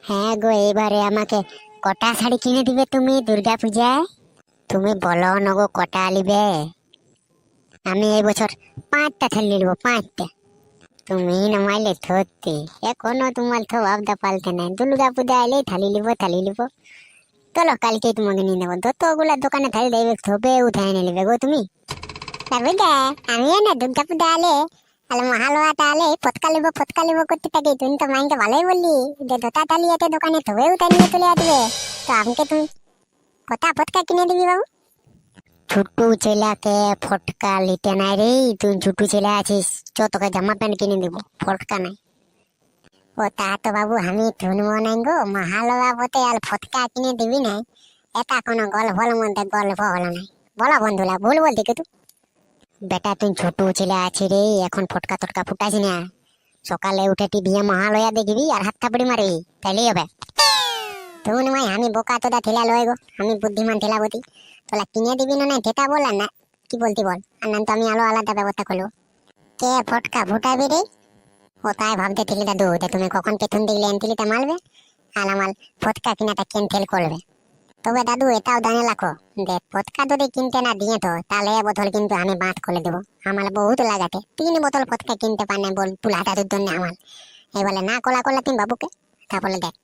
হ্যাঁ গো, এবারে আমাকে কটা শাড়ি কিনে দিবে তুমি দুর্গা পূজায়? তুমি বলো না গো, কটা নিবে? আমি এই বছর 5টা থালি নিব, 5টা। তুমি নামাইলে ধরতে এখনো তোমার তো ভাবতে পাল্টে নাই। দুর্গা পূজা এলে থালি নিব, থালি নিব। চলো কালকে তোমাকে নিয়ে নেবো। তো ওগুলা দোকানে থালি দেবে, থবে উঠাই নিয়ে নেবে গো তুমি। বুঝলে, আমি না দুর্গা পূজা এলে তাহলে মহালয়াটা এলে ফটকা লিব করতে থাকি। তুমি তো মাইকে ভালোই বললি যে দোতা থালি এতে দোকানে থবে উঠাই নিয়ে চলে আসবে। তো আমাকে তুমি কটা ফটকা কিনে দিবি বাবু? ছোট্টু ছেলেকে ফটকা লিতে নাই রে। তুই ছোট্টু ছেলে আছিস, চ তোকে জামা প্যান্ট কিনে দিব, ফটকা নাই। ও তা তো বাবু আমি শুনবো নাই গো, মহালয়া পথে আর ফটকা কিনে দিবি না, এটা কোনো গল্পর মধ্যে গল্প হলো নাই। বলো বন্ধুরা, ভুল বলতে কিন্তু। বেটা তুই ছোট ছেলে আছি রে, এখন ফটকা টটকা ফুটাইছি না। সকালে উঠে টিভি মহালয়া দেখবি আর হাত থাপড়ি মারবি, তাইলেই হবে। তুই নয় আমি বোকা তোদা ঠেলা লয় গো, আমি বুদ্ধিমান ঠেলাবতী। তোলা কিনে দিবি না সেটা বল, আর না কি বলতি বল, আর না তো আমি আলাদা ব্যবস্থা করবো। কে ফটকা ফুটাবি রে? ও তাই ভাবতে ঠিলি দাদু যে তুমি কখন পেছন দিলে এনতিলিতে মারবে আর আমার ফটকা কিনাটা ক্যান্সেল করবে। তবে দাদু এটাও জানে রাখো যে ফটকা যদি কিনতে না দিয়ে তো তাহলে এ বোতল কিন্তু আমি বাঁধ করে দেবো। আমার বহুত লাগাতে 3 বোতল ফটকা কিনতে পারে না বল পুলাটা জন্য আমার। এই বলে না কোলা কোলা তুমি বাবুকে, তা বলে দেখ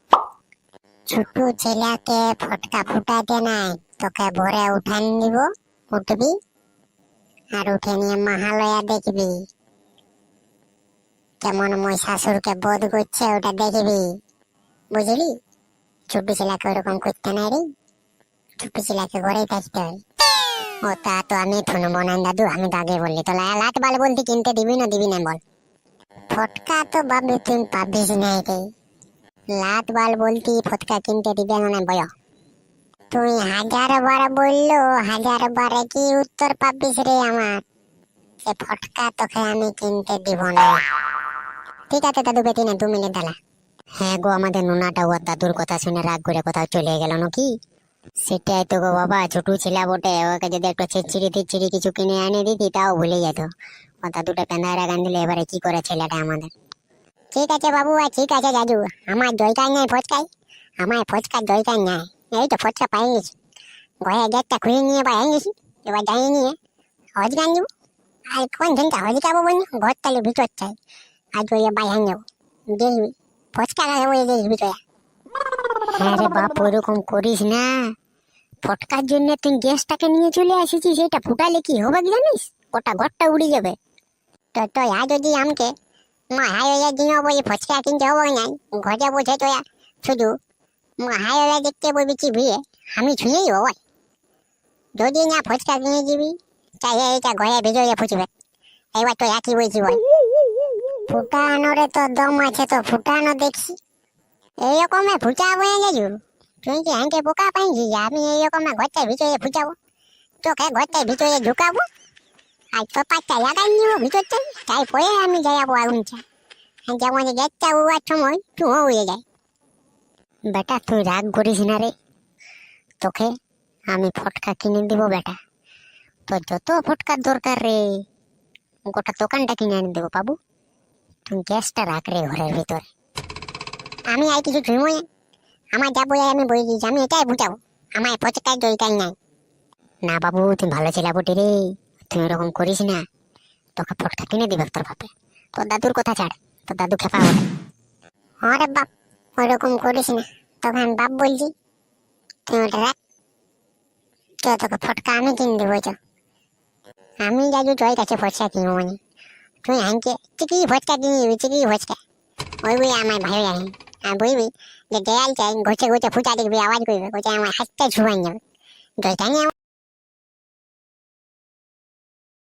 ছোট ছেলেকে ফটকা ফুটাইতে নাই, তোকে ভরে উঠান দিব, উঠবি আর উঠে নিয়ে মহালয়া দেখবি কেমন মহিষাসুরকে বধ করছে, ওটা দেখবি, বুঝলি? ছোট ছেলেকে ওরকম করতে নাই রে, ছোট ছেলেকে ঘরেই থাকতে হয়। ও তা তো আমি শুনবো না দাদু, আমি তো আগে বললি তো লাট বাল বলতে কিনতে দিবি না বল। ফটকা তো বাবু তুই পাবিস নাই রে, লাট বাল বলতি ফটকা কিনতে দিবে না বয়। তুই 1000 বার বললো 1000 বার কি উত্তর পাবিস রে আমার, সে ফটকা তোকে আমি কিনতে দিব না। ঠিক আছে দাদু, বেটি না 2 মিনিট দালা। হ্যাঁ গো, আমাদের নোনাটা ওর দাদুর কথা শুনে রাগ করে কোথাও চলে গেল নাকি? সেটাই তো গো বাবা, ছোট ছেলে বটে, ওকে যদি একটু ছিচ্ছিড়ি কিছু কিনে এনে দিতি তাও ভুলে যেত। ও দাদুটা কান্দায় রাগান দিলে এবারে কি করে ছেলেটা আমাদের। ঠিক আছে বাবু, আর ঠিক আছে দাদু, আমার দরকার নাই ফচকাই, আমার ফচকার দরকার নাই। এই তো ফচকা পাই গেছি, ঘরে গেটটা খুলে নিয়ে পাই গেছি, এবার দাঁড়িয়ে নিয়ে হজ গান দিব। আর কোন দিনটা হজ যাবো বলি, ঘর তালে ভিতর চাই, আজ ওই বাইরে যাবো দেখবি ফচকা খাবো দেখবি তোরা। হ্যাঁ রে বাপ, ওরকম করিস না। ফটকার জন্য তুই গ্যাসটাকে নিয়ে চলে আসিছিস, এটা ফুটালে কি হবে জানিস? ওটা ঘরটা উড়ে যাবে। তো তোয়া যদি আমাকে মহালয়ার দিন বলি ফচকা কিনতে হবো নাই, ঘরে বসে তোয়া শুধু মহালয়া দেখতে বলবি ভিড়ে, আমি ছুঁয়েই হবো। যদি না ফচকা কিনে দিবি তাই এটা ঘরে ভিজয়ে ফুটবে। এবার তো একই বলছি বল, ফুটানোরে তো দম আছে, তো ফুটানো দেখছি। এইরকমে ফুটাবো গেছু, তুই কি হ্যাঁকে বোকা পাইছি যে আমি এইরকমে ঘরটার ভিতরে ফুটাবো? তোকে ঘরটার ভিতরে ঢুকাবো আর চপারটা লাগাই নিব ভিতরটাই, তারপরে আমি যাবো আগুনটা। যেমন গেটটা উড়ার সময় তুও উড়ে যায়। বেটা তুই রাগ করিস না রে, তোকে আমি ফটকা কিনে দিব বেটা। তো যত ফটকার দরকার রে গোটা দোকানটা কিনে এনে দেবো বাবু। তুই গ্যাসটা রাখ রে ঘরের ভিতরে, আমি আর কিছু ছুঁবো না। আমার যা বলে আমি বলে দিয়েছি, আমি এটাই বুঝাবো, আমার ফটকার দরকার নাই। না বাবু, তুই ভালো ছেলে বটে রে, তুই ওরকম করিস না। তোকে ফটকা কিনে দিবে তোর বাপে, তোর দাদুর কথা ছাড়, তোর দাদু খেপা বলে। আরে বাপ, ওরকম করিস না, তোকে আমি বাপ বলছি, তুই ওটা রাখ। তোকে ফটকা আমি কিনে দেবো, আমি যাবো তোর কাছে ফটকা কিনবো মানে। তুই হ্যাঁকে চিকি ফটকা কিনে দিবি, চিকি ফটকা, ওই বই আমার ভালো লাগে। আর বলবি যে দেয়াল চাই, ঘষে ঘষে ফুটা দেখবি আওয়াজ করবে, ওটা আমার হাতটা ছুঁয়াই যাবে, দরকার নেই।